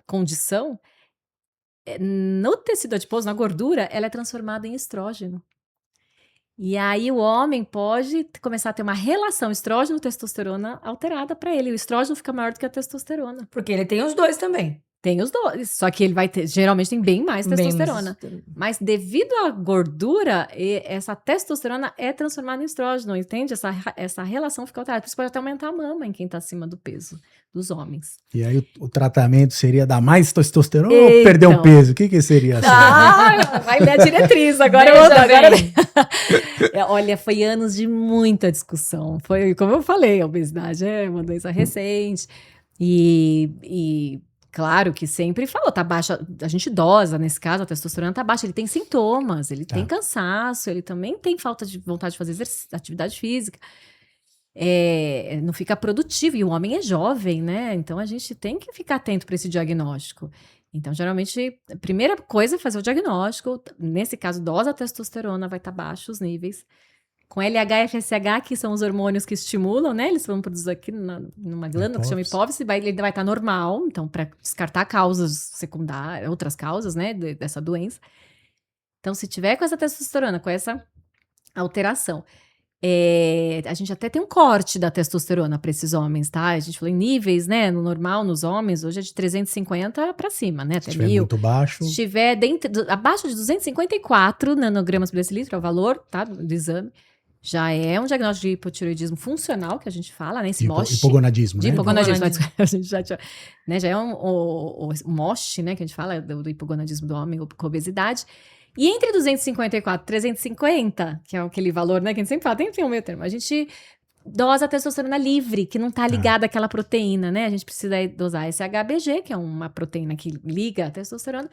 condição, no tecido adiposo, na gordura, ela é transformada em estrógeno. E aí o homem pode começar a ter uma relação estrógeno-testosterona alterada para ele. O estrógeno fica maior do que a testosterona. Porque ele tem os dois também. Tem os dois, só que ele vai ter, geralmente tem bem mais testosterona. Mas devido à gordura, essa testosterona é transformada em estrógeno, entende? Essa relação fica alterada. Por isso pode até aumentar a mama em quem está acima do peso dos homens. E aí o tratamento seria dar mais testosterona ou perder um peso? O que seria assim? Vai ler a diretriz, agora olha, foi anos de muita discussão. Foi, como eu falei, a obesidade é uma doença recente. E claro que sempre falou, tá baixa, a gente dosa, nesse caso, a testosterona tá baixa, ele tem sintomas, ele tem cansaço, ele também tem falta de vontade de fazer atividade física, não fica produtivo, e o homem é jovem, né? Então a gente tem que ficar atento para esse diagnóstico. Então, geralmente, a primeira coisa é fazer o diagnóstico, nesse caso, dosa a testosterona, vai estar baixo os níveis. Com LH e FSH, que são os hormônios que estimulam, né? Eles vão produzir aqui numa glândula que chama hipófise, ele vai estar normal, então, para descartar causas secundárias, outras causas, né, dessa doença. Então, se tiver com essa testosterona, com essa alteração, a gente até tem um corte da testosterona para esses homens, tá? A gente falou em níveis, né? No normal, nos homens, hoje é de 350 para cima, né? Até 1000. Se estiver muito baixo. Se estiver abaixo de 254 nanogramas por decilitro, é o valor, tá? Do exame. Já é um diagnóstico de hipotireoidismo funcional, que a a gente fala, né? Esse MOSH. Hipogonadismo, né? Hipogonadismo, a gente já é o MOSH, né? Que a gente fala do hipogonadismo do homem com obesidade. E entre 254 e 350, que é aquele valor, né? Que a gente sempre fala, tem um meio termo. A gente dosa a testosterona livre, que não está ligada àquela proteína, né? A gente precisa dosar esse HBG, que é uma proteína que liga a testosterona.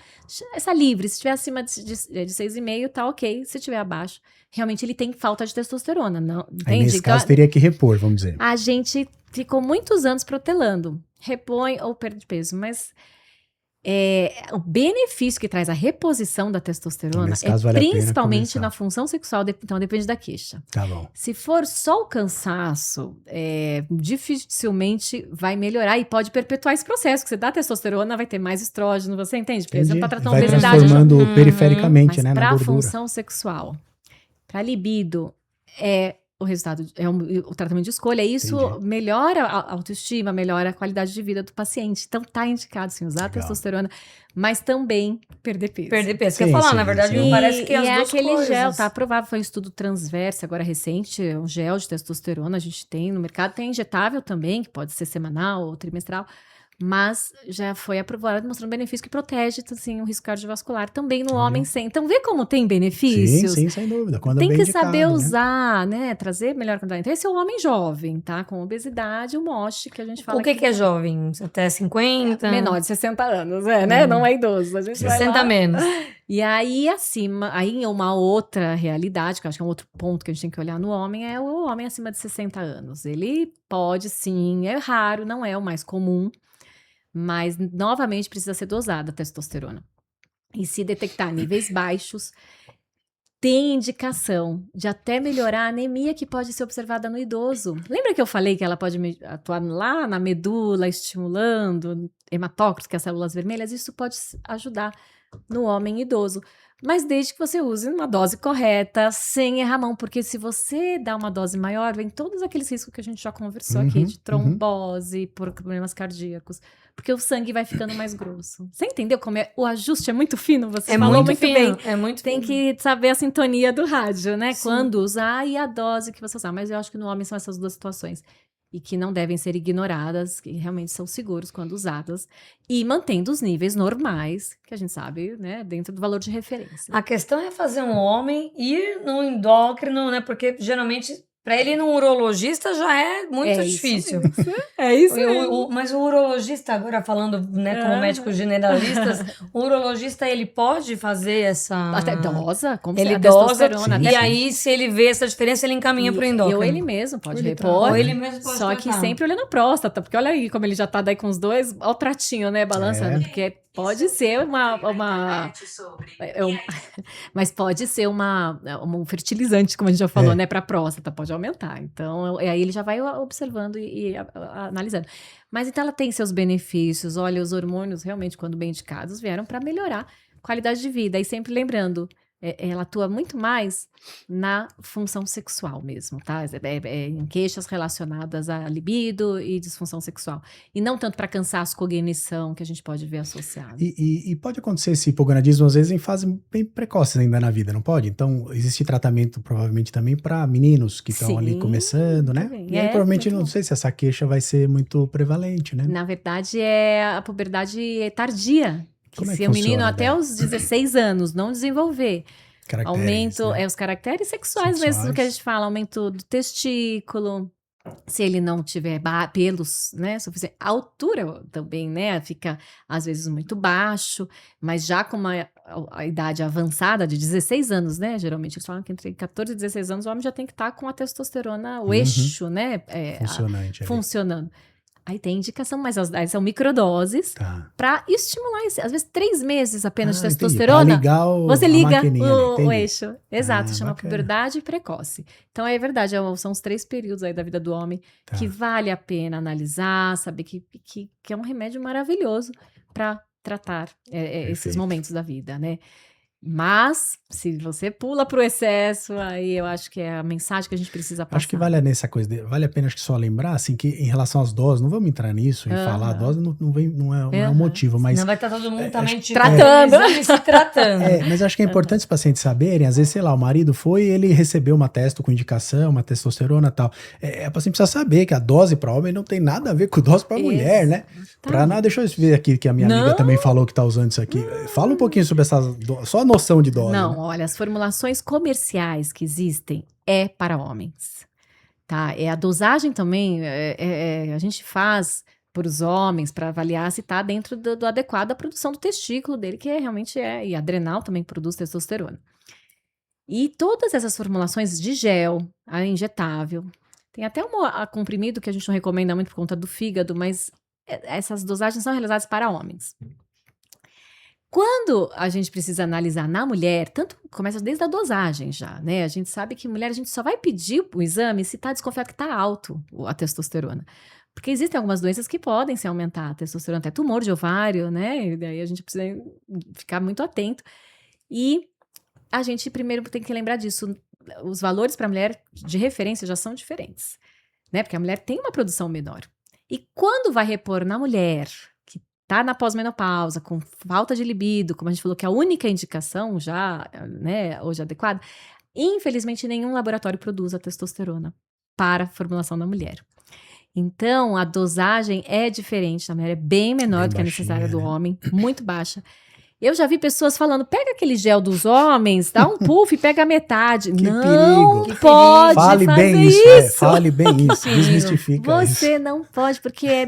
Essa livre, se estiver acima de 6,5, tá ok. Se estiver abaixo, realmente ele tem falta de testosterona, não, entende? Aí, nesse caso, teria que repor, vamos dizer. A gente ficou muitos anos protelando. Repõe ou perde peso, mas o benefício que traz a reposição da testosterona então, vale principalmente na função sexual, então depende da queixa. Tá bom. Se for só o cansaço, dificilmente vai melhorar e pode perpetuar esse processo, que você dá testosterona, vai ter mais estrógeno, você entende? Por exemplo, para tratar uma obesidade. Vai transformando perifericamente, né, na gordura. Para a função sexual, para libido, o resultado o tratamento de escolha, isso melhora a autoestima, melhora a qualidade de vida do paciente. Então tá indicado sim usar a testosterona, mas também perder peso. Perder peso, quer falar, na verdade, me parece que as duas aquele coisas. Gel, tá aprovado, foi um estudo transverso, agora recente, um gel de testosterona, a gente tem no mercado, tem injetável também, que pode ser semanal ou trimestral, mas já foi aprovado mostrando benefício que protege, assim, o risco cardiovascular também no Olha. homem sem. Então, vê como tem Sim, benefícios. sim, sem dúvida. Quando Tem bem que indicado, saber né? usar, né? Trazer melhor quantidade. Então, esse é o homem jovem, tá? Com obesidade, o MOSH, que a gente fala O que é jovem? Até 50? menor de 60 anos, né? Não é idoso. A gente vai 60 lá. menos. E aí, acima, aí uma outra realidade, que eu acho que é um outro ponto que a gente tem que olhar no homem, é o homem acima de 60 anos. Ele pode sim, é raro, não é o mais comum, mas novamente precisa ser dosada a testosterona. E se detectar níveis baixos, tem indicação de até melhorar a anemia que pode ser observada no idoso. Lembra que eu falei que ela pode atuar lá na medula, estimulando hematócritos, que é as células vermelhas? Isso pode ajudar no homem idoso. Mas desde que você use uma dose correta, sem errar a mão, porque se você dá uma dose maior, vem todos aqueles riscos que a gente já conversou aqui, de trombose, por problemas cardíacos, porque o sangue vai ficando mais grosso. Você entendeu como o ajuste é muito fino? Você falou muito bem. É muito Tem fino. que saber a sintonia do rádio, né? Sim. Quando usar e a dose que você usar. Mas eu acho que no homem são essas duas situações. E que não devem ser ignoradas, que realmente são seguros quando usadas. E mantendo os níveis normais, que a gente sabe, né? Dentro do valor de referência. A questão é fazer um homem ir no endócrino, né? Porque geralmente, para ele ir num urologista já é muito difícil. É isso mesmo. Mas o urologista, agora falando, né, como médicos generalistas, o urologista, ele pode fazer essa... Até dosa, como Ele a dosa, testosterona. e até- aí, se ele vê essa diferença, ele encaminha para o endócrino. Ou ele mesmo pode Ele repor. Ou ele mesmo pode Só que tratar. sempre olhando a próstata, porque olha aí como ele já tá daí com os dois, olha o tratinho, né, balançando, porque pode ser mas pode ser um fertilizante, como a gente já falou, né, para próstata, pode aumentar. Então, aí ele já vai observando e analisando. Mas então ela tem seus benefícios. Olha, os hormônios realmente, quando bem indicados, vieram para melhorar a qualidade de vida. E sempre lembrando, ela atua muito mais na função sexual mesmo, tá? Em queixas relacionadas à libido e disfunção sexual. E não tanto para cansaço, cognição, que a gente pode ver associado. E pode acontecer esse hipogonadismo, às vezes, em fases bem precoces ainda na vida, não pode? Então, existe tratamento, provavelmente, também para meninos que estão ali Sim, começando, né? também. E aí, provavelmente, muito não bom. sei se essa queixa vai ser muito prevalente, né? Na verdade, é a puberdade tardia. Que Como é se que o menino funciona até daí? os 16 anos não desenvolver Caracteres, aumento, né? os caracteres sexuais mesmo que a gente fala, aumento do testículo, se ele não tiver pelos, né, suficiente, a altura também, né, fica às vezes muito baixo, mas já com a idade avançada de 16 anos, né, geralmente eles falam que entre 14 e 16 anos o homem já tem que estar com a testosterona, o eixo, né, Funcionante ali. funcionando. Aí tem indicação, mas aí são microdoses Tá. para estimular, às vezes 3 meses apenas de Entendi. testosterona. Pra ligar Você a liga maquininha ali, o entendi. eixo. Exato, chama bacana. puberdade precoce. Então é verdade, são os 3 períodos aí da vida do homem Tá. que vale a pena analisar, saber que é um remédio maravilhoso para tratar esses Perfeito. momentos da vida, né? Mas, se você pula pro excesso, aí eu acho que é a mensagem que a gente precisa passar. Acho que vale nessa coisa, vale a pena acho que só lembrar, assim, que em relação às doses, não vamos entrar nisso e falar, a dose não é um motivo, mas... Não vai estar todo mundo também tratando. se tratando. Mas acho que é importante os pacientes saberem, às vezes, sei lá, o marido foi e ele recebeu uma testo com indicação, uma testosterona e tal. A paciente precisa saber que a dose para homem não tem nada a ver com dose para mulher, né? Pra nada, deixa eu ver aqui que a minha amiga também falou que tá usando isso aqui. Fala um pouquinho sobre só a noção de dose. Não, né? olha, as formulações comerciais que existem é para homens, tá? A dosagem também, a gente faz para os homens, para avaliar se está dentro do adequado à produção do testículo dele, que realmente e adrenal também produz testosterona. E todas essas formulações de gel, a injetável, tem até a comprimido que a gente não recomenda muito por conta do fígado, mas essas dosagens são realizadas para homens. Quando a gente precisa analisar na mulher, tanto começa desde a dosagem já, né? A gente sabe que mulher, a gente só vai pedir o exame se está desconfiado que está alto a testosterona. Porque existem algumas doenças que podem se aumentar a testosterona, até tumor de ovário, né? E daí a gente precisa ficar muito atento. E a gente primeiro tem que lembrar disso. Os valores para a mulher de referência já são diferentes, né? Porque a mulher tem uma produção menor. E quando vai repor na mulher tá na pós-menopausa, com falta de libido, como a gente falou que é a única indicação já, né, hoje adequada, infelizmente nenhum laboratório produz a testosterona para a formulação da mulher. Então, a dosagem é diferente na mulher, é bem menor Bem do que a necessária baixinha, do né? homem, muito baixa. Eu já vi pessoas falando, pega aquele gel dos homens, dá um puff e pega a metade. Que Não perigo. pode Fale fazer bem isso, isso. fale bem isso, Perigo. desmistifica isso. Você não pode, porque é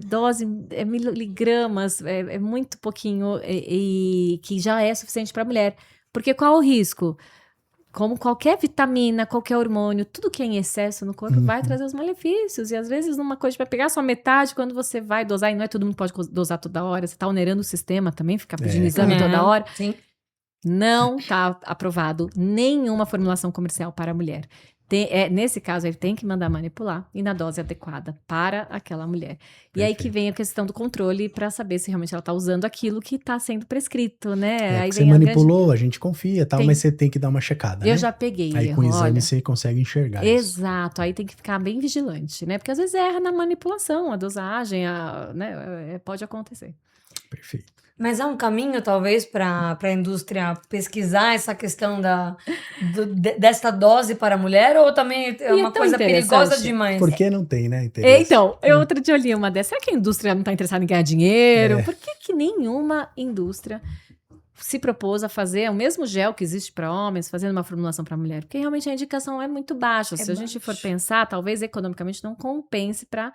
dose, é miligramas, é muito pouquinho e que já é suficiente para a mulher. Porque qual o risco? Como qualquer vitamina, qualquer hormônio, tudo que é em excesso no corpo vai trazer os malefícios. E às vezes numa coisa para pegar só metade, quando você vai dosar, e não é todo mundo pode dosar toda hora, você está onerando o sistema também, ficar pedindo exame toda hora. Sim. Não está aprovado nenhuma formulação comercial para a mulher. Nesse caso, ele tem que mandar manipular e na dose adequada para aquela mulher. E aí que Perfeito. vem a questão do controle para saber se realmente ela está usando aquilo que está sendo prescrito, né? Aí Você vem a manipulou, a gente confia, tal, Tem. mas você tem que dar uma checada, Eu né? já peguei Aí erro, com o exame olha. você consegue enxergar isso. Exato, aí tem que ficar bem vigilante, né? Porque às vezes erra na manipulação, a dosagem, né? Pode acontecer. Perfeito. Mas é um caminho, talvez, para a indústria pesquisar essa questão desta dose para a mulher, ou também é E uma tão coisa perigosa interessante. demais? Por que não tem, né, interesse? Então, eu outro dia eu li uma dessas. Será que a indústria não está interessada em ganhar dinheiro? É. Por que nenhuma indústria se propôs a fazer o mesmo gel que existe para homens, fazendo uma formulação para mulher? Porque realmente a indicação é muito baixa. Se a gente for pensar, talvez economicamente não compense para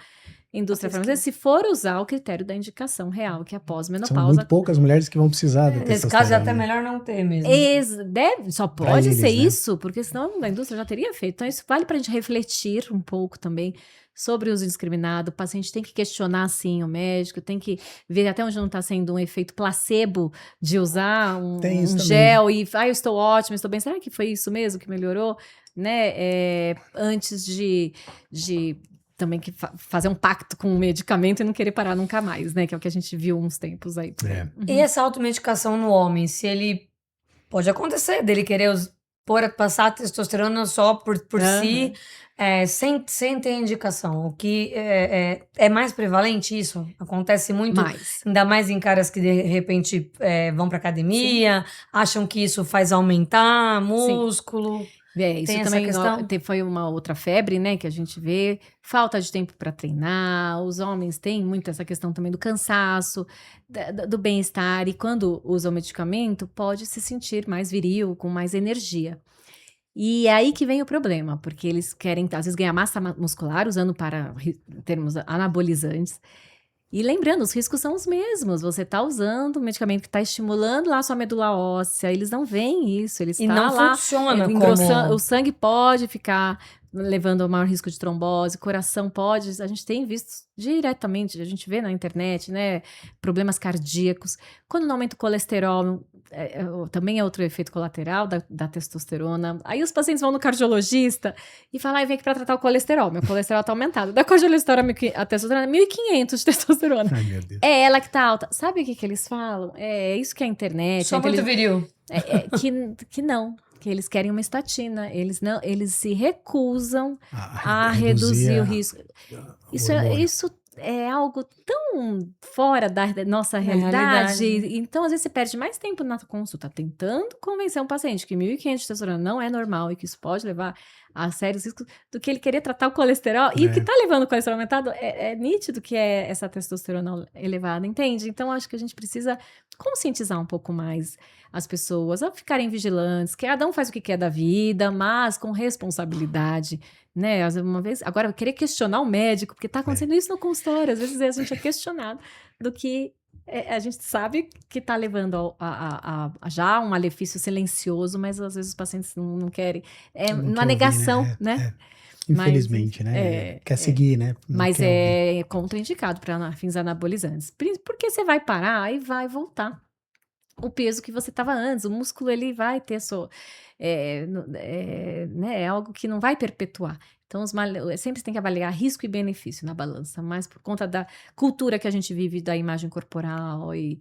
a indústria farmacêutica, se for usar o critério da indicação real, que é a São pós-menopausa. muito poucas mulheres que vão precisar da Nesse caso, é até testosterona. melhor não ter mesmo. Só pode eles, ser né? isso, porque senão a indústria já teria feito. Então, isso vale para a gente refletir um pouco também sobre o uso indiscriminado. O paciente tem que questionar, sim, o médico, tem que ver até onde não está sendo um efeito placebo de usar Tem isso um também. gel e, eu estou ótimo, estou bem. Será que foi isso mesmo que melhorou? Né? Antes de também que fazer um pacto com o medicamento e não querer parar nunca mais, né? Que é o que a gente viu uns tempos aí. É. E essa automedicação no homem, se ele... Pode acontecer dele querer passar a testosterona só por si, sem ter indicação. O que é mais prevalente isso? Acontece muito, Mais. ainda mais em caras que de repente vão pra academia, acham que isso faz aumentar músculo. Isso Tem essa também questão? foi uma outra febre, né, que a gente vê. Falta de tempo para treinar. Os homens têm muito essa questão também do cansaço, do bem-estar. E quando usa o medicamento, pode se sentir mais viril, com mais energia. E é aí que vem o problema, porque eles querem, às vezes, ganhar massa muscular usando para termos anabolizantes. E lembrando, os riscos são os mesmos. Você está usando um medicamento que está estimulando lá a sua medula óssea. Eles não veem isso. Eles E não funciona como... O sangue pode ficar levando ao maior risco de trombose. Coração pode... A gente tem visto diretamente, a gente vê na internet, né? Problemas cardíacos. Quando não aumenta o colesterol... também é outro efeito colateral da testosterona. Aí os pacientes vão no cardiologista e falam, vem aqui para tratar o colesterol. Meu colesterol tá aumentado. Da cardiologista, a testosterona é 1.500 de testosterona. Ai, meu Deus. É ela que tá alta. Sabe o que eles falam? É isso que é a internet. Só muito viril. Que não. Que eles querem uma estatina. Eles se recusam a reduzir reduzir o risco. Isso é algo tão fora da nossa realidade. Então, às vezes, você perde mais tempo na consulta tentando convencer um paciente que 1.500 de testosterona não é normal e que isso pode levar a sérios riscos, do que ele querer tratar o colesterol. E o que está levando o colesterol aumentado é nítido que é essa testosterona elevada, entende? Então, acho que a gente precisa conscientizar um pouco mais as pessoas a ficarem vigilantes, que cada um faz o que quer da vida, mas com responsabilidade, né? Uma vez, agora, querer questionar o médico, porque está acontecendo isso no consultório, às vezes a gente é questionado do que a gente sabe que está levando a já um malefício silencioso, mas às vezes os pacientes não querem. Uma negação, ouvir, né? Infelizmente, né? Quer seguir, né? Mas é contraindicado para fins anabolizantes. Porque você vai parar e vai voltar o peso que você estava antes. O músculo, ele vai ter né, é algo que não vai perpetuar. Então, sempre tem que avaliar risco e benefício na balança, mas por conta da cultura que a gente vive, da imagem corporal e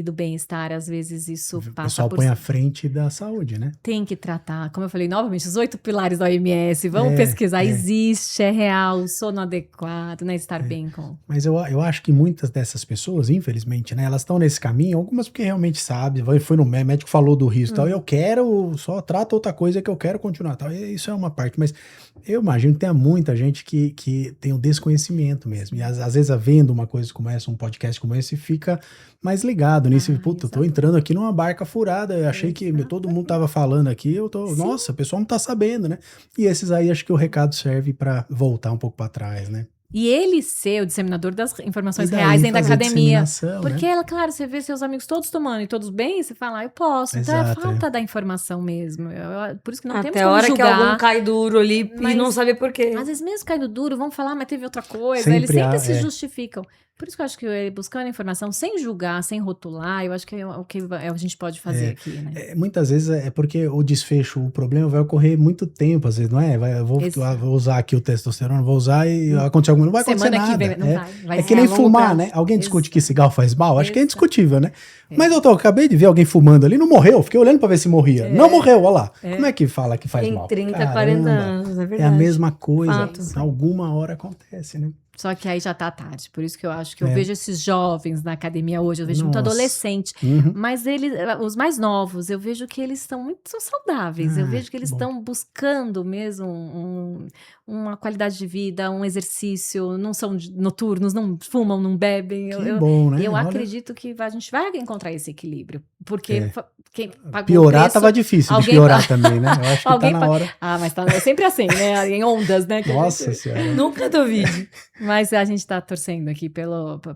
do bem-estar, às vezes isso passa por... O pessoal põe à frente da saúde, né? Tem que tratar, como eu falei, novamente, os 8 pilares da OMS, vamos pesquisar, existe, é real, o sono adequado, né, estar bem com... Mas eu acho que muitas dessas pessoas, infelizmente, né, elas estão nesse caminho, algumas porque realmente sabem, foi no médico, falou do risco e tal, eu quero só só trata outra coisa que eu quero continuar. Tal. E isso é uma parte, mas eu imagino que tenha muita gente que tem o desconhecimento mesmo. E às vezes, vendo uma coisa como essa, um podcast como esse, fica mais ligado nisso. Puta, eu tô entrando aqui numa barca furada, eu achei que todo mundo tava falando aqui, nossa, o pessoal não tá sabendo, né? E esses aí, acho que o recado serve para voltar um pouco para trás, né? E ele ser o disseminador das informações E daí reais dentro da fazer academia. disseminação, Porque, né? claro, você vê seus amigos todos tomando e todos bem, você fala, eu posso. Então Exato, é falta da informação mesmo. Por isso que não temos Até a como hora que julgar. algum cai duro ali e Mas, não sabe por quê. Às vezes mesmo caindo duro, vão falar, mas teve outra coisa. Sempre Eles sempre há, se justificam. Por isso que eu acho que buscando informação sem julgar, sem rotular, eu acho que é o que a gente pode fazer aqui, né? Muitas vezes é porque o desfecho, o problema vai ocorrer muito tempo, às vezes, não é? Eu vou usar aqui o testosterona, vou usar e acontecer alguma coisa, não vai acontecer Semana nada. que vem não vai É que nem a longo fumar, prazo. né? Alguém discute que Exato. cigarro faz mal? Acho que é Exato. indiscutível, né? Mas eu acabei de ver alguém fumando ali, não morreu, fiquei olhando pra ver se morria. Não morreu, olha lá. Como é que fala que faz Tem mal? 30, Caramba, 40 anos, é é verdade. a mesma coisa. Fato. Alguma hora acontece, né? Só que aí já tá tarde. Por isso que eu acho que eu vejo esses jovens na academia hoje, eu vejo muito Nossa. adolescente. Uhum. Mas os mais novos, eu vejo que eles estão muito saudáveis. Eu vejo que eles bom. estão buscando mesmo uma qualidade de vida, um exercício, não são noturnos, não fumam, não bebem. Que bom, né? Eu Olha, acredito que a gente vai encontrar esse equilíbrio. Porque quem pagou o piorar preço, tava difícil de alguém piorar também, né? Eu acho que alguém tá na hora. Ah, mas é sempre assim, né? Em ondas, né? que a Nossa gente- senhora. Nunca duvide. Mas a gente tá torcendo aqui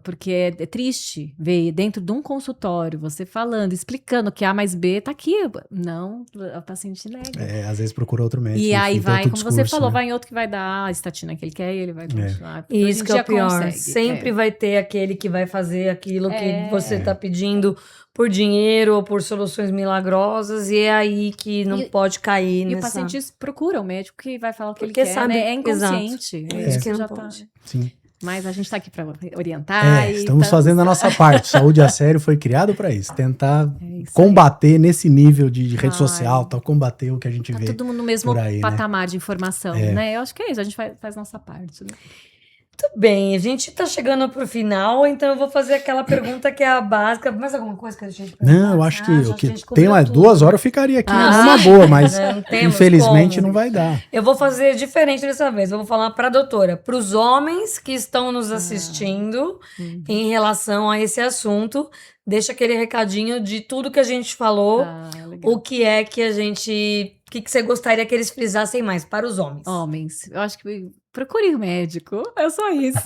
porque é triste ver dentro de um consultório você falando, explicando que A mais B tá aqui. Não, o paciente nega. Às vezes procura outro médico. E aí enfim, tem vai, outro como você discurso, falou, né? vai em outro que vai dar a estatina que ele quer e ele vai continuar. Porque E hoje isso em que é o dia pior. consegue, Sempre vai ter aquele que vai fazer aquilo que você É. tá pedindo por dinheiro ou por soluções milagrosas, e é aí que não pode cair E o nessa... paciente procura o médico que vai falar o que Porque ele quer, sabe- né? É inconsciente. Exato. É É. isso Que que não já pode. tá. Sim. Mas a gente tá aqui para orientar. e Estamos tá fazendo a tudo nossa parte. Saúde a sério foi criado para isso. Tentar É isso aí. combater nesse nível de rede Ai. social, tal, combater o que a gente Tá vê. todo mundo no mesmo por aí, né? patamar de informação, né? Eu acho que é isso, a gente faz nossa parte, né? Muito bem, a gente tá chegando pro final, então eu vou fazer aquela pergunta que é a básica. Mais alguma coisa que a gente perguntar? Não, eu acho que Você o acha que a gente cobriu tem umas tudo? 2 horas eu ficaria aqui Ah, numa boa, mas não temos infelizmente como. não vai dar. Eu vou fazer diferente dessa vez. Eu vou falar para a doutora, para os homens que estão nos assistindo em relação a esse assunto, deixa aquele recadinho de tudo que a gente falou, Legal. o que é que a gente, o que você gostaria que eles frisassem mais para os homens? Homens, eu acho que procure um médico, é só isso.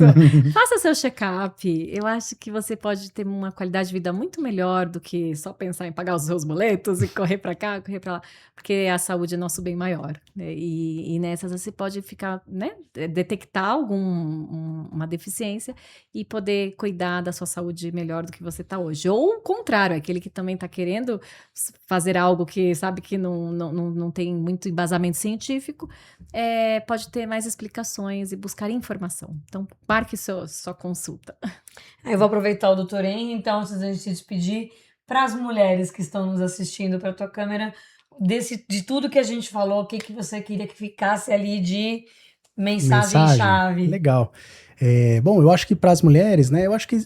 Faça seu check-up. Eu acho que você pode ter uma qualidade de vida muito melhor do que só pensar em pagar os seus boletos e correr para cá, correr para lá, porque a saúde é nosso bem maior, né? E nessas você pode ficar, né, detectar uma deficiência e poder cuidar da sua saúde melhor do que você está hoje. Ou o contrário, aquele que também está querendo fazer algo que sabe que não tem muito embasamento científico, pode ter mais explicações e buscar informação. Então, marque sua consulta. Eu vou aproveitar o doutor Henry, então, antes da gente se despedir, para as mulheres que estão nos assistindo, para a tua câmera, de tudo que a gente falou, o que você queria que ficasse ali de mensagem-chave? Legal. Bom, eu acho que para as mulheres, né, eu acho que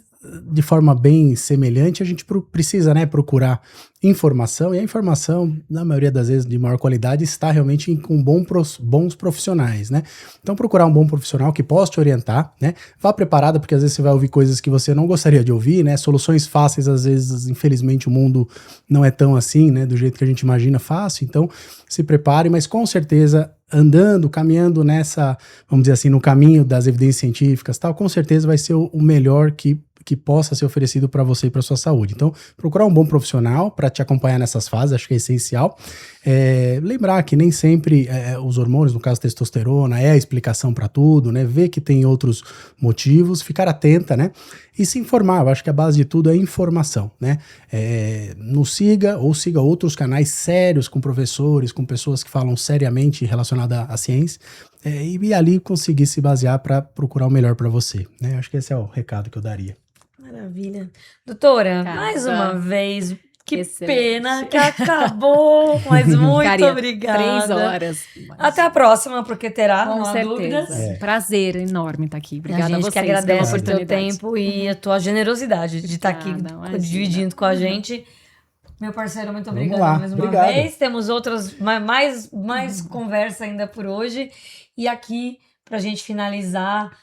de forma bem semelhante, a gente precisa, né, procurar informação, e a informação, na maioria das vezes, de maior qualidade, está realmente com bons profissionais, né? Então, procurar um bom profissional que possa te orientar, né? Vá preparada, porque às vezes você vai ouvir coisas que você não gostaria de ouvir, né? Soluções fáceis, às vezes, infelizmente, o mundo não é tão assim, né? Do jeito que a gente imagina fácil, então, se prepare, mas com certeza, caminhando nessa, vamos dizer assim, no caminho das evidências científicas, tal, com certeza vai ser o melhor que possa ser oferecido para você e para sua saúde. Então, procurar um bom profissional para te acompanhar nessas fases, acho que é essencial. Lembrar que nem sempre os hormônios, no caso testosterona, é a explicação para tudo, né? Ver que tem outros motivos, ficar atenta, né? E se informar, eu acho que a base de tudo é informação, né? Nos siga ou siga outros canais sérios com professores, com pessoas que falam seriamente relacionada à ciência, e ali conseguir se basear para procurar o melhor para você, né? Acho que esse é o recado que eu daria. Maravilha. Doutora, Caramba. mais uma vez, que Excelente. pena que acabou, mas muito Ficaria obrigada. 3 horas. Até a próxima, porque terá, Com não há certeza. dúvidas. Prazer enorme estar aqui. Obrigada A gente vocês que agradece pela o teu oportunidade. tempo e a tua generosidade de estar aqui Obrigada, imagina. dividindo com a gente Meu parceiro, muito Vamos obrigada lá, mais uma obrigado. vez. Temos outras, mais conversa ainda por hoje. E aqui, pra gente finalizar,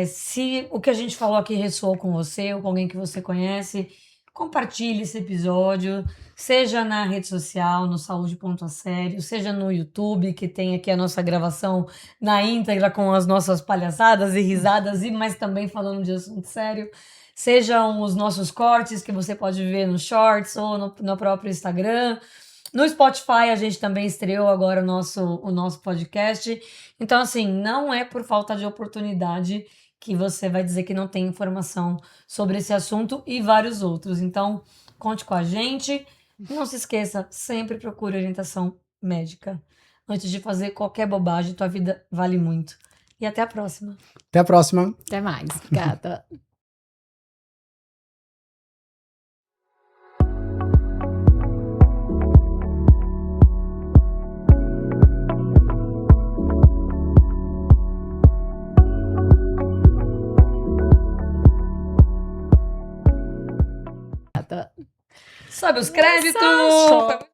se o que a gente falou aqui ressoou com você ou com alguém que você conhece, compartilhe esse episódio, seja na rede social, no Saúde.a-sério, seja no YouTube, que tem aqui a nossa gravação na íntegra com as nossas palhaçadas e risadas, mas também falando de assunto sério. Sejam os nossos cortes que você pode ver no Shorts ou no próprio Instagram. No Spotify a gente também estreou agora o nosso podcast. Então, assim, não é por falta de oportunidade que você vai dizer que não tem informação sobre esse assunto e vários outros. Então, conte com a gente. Não se esqueça, sempre procure orientação médica. Antes de fazer qualquer bobagem, tua vida vale muito. E até a próxima. Até a próxima. Até mais. Obrigada. Sobe os créditos! Nossa,